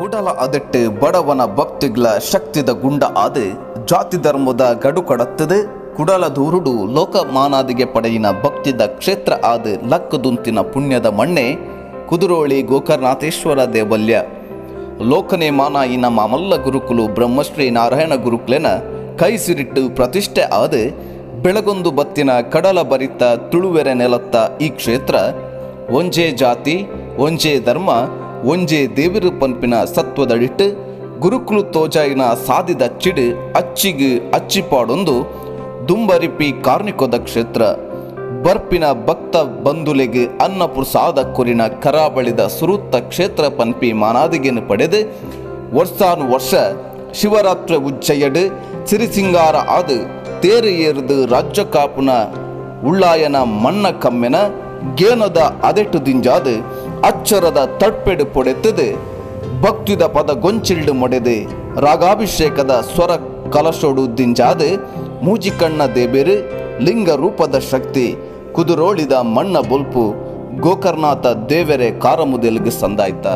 ಉಡಲ ಅದೆಟ್ಟು ಬಡವನ ಭಕ್ತಿಗಳ ಶಕ್ತಿದ ಗುಂಡ ಆದು ಜಾತಿ ಧರ್ಮದ ಗಡು ಕಡತ್ತದು ಕುಡಲ ದೂರುಡು ಲೋಕಮಾನಾದಿಗೆ ಪಡೆಯಿನ ಭಕ್ತಿದ ಕ್ಷೇತ್ರ ಆದು ಲಕ್ಕದುಂತಿನ ಪುಣ್ಯದ ಮಣ್ಣೆ ಕುದುರೋಳಿ ಗೋಕರ್ಣನಾಥೇಶ್ವರ ದೇವಲ್ಯ ಲೋಕನೆ ಮಾನಾಯಿ ನಮ್ಮ ಮಲ್ಲ ಗುರುಕುಲು ಬ್ರಹ್ಮಶ್ರೀ ನಾರಾಯಣ ಗುರುಕುಲೆನ ಕೈಸಿರಿಟ್ಟು ಪ್ರತಿಷ್ಠೆ ಆದು ಬೆಳಗೊಂದು ಬತ್ತಿನ ಕಡಲ ಬರಿತ ತುಳುವೆರೆ ನೆಲತ್ತ ಈ ಕ್ಷೇತ್ರ ಒಂಜೇ ಜಾತಿ ಒಂಜೇ ಧರ್ಮ ಒಂಜೇ ದೇವಿರು ಪಂಪಿನ ಸತ್ವದಡಿಟ್ಟು ಗುರುಕುಲು ತೋಜಾಯಿನ ಸಾದಿದ ಚಿಡು ಅಚ್ಚಿಗೆ ಅಚ್ಚಿಪಾಡೊಂದು ದುಂಬರಿಪಿ ಕಾರ್ನಿಕೋದ ಕ್ಷೇತ್ರ ಬರ್ಪಿನ ಭಕ್ತ ಬಂಧುಲೆಗೆ ಅನ್ನಪುರ್ಸಾದ ಕೊರಿನ ಕರಾಬಳಿದ ಸುರುತ್ತ ಕ್ಷೇತ್ರ ಪನ್ಪಿ ಮಾನಾದಿಗೆನು ಪಡೆದು ವರ್ಷಾನು ವರ್ಷ ಶಿವರಾತ್ರಿ ಉಜ್ಜಯಡು ಸಿರಿಸಿಂಗಾರ ಆದು ತೇರು ಏರಿದು ರಾಜ್ಯ ಕಾಪುನ ಉಳ್ಳಾಯನ ಮಣ್ಣ ಕಮ್ಮೆನ ಗೇನದ ಅದೆಟ್ಟು ದಿಂಜಾದು ಅಚ್ಚರದ ತಡ್ಪೆಡು ಪೊಡೆತ್ತದೆ ಭಕ್ತಿದ ಪದ ಗೊಂಚಿಲ್ಡು ಮೊಡೆದೆ ರಾಗಾಭಿಷೇಕದ ಸ್ವರ ಕಲಶೋಡು ದಿಂಜಾದು ಮೂಜಿಕಣ್ಣ ದೇಬೇರು ಲಿಂಗ ರೂಪದ ಶಕ್ತಿ ಕುದುರೋಳಿದ ಮಣ್ಣ ಬೊಲ್ಪು ಗೋಕರ್ಣನಾಥ ದೇವೆರೆ ಕಾರಮುದೆಲ್ಗೆ ಸಂದಾಯ್ತ.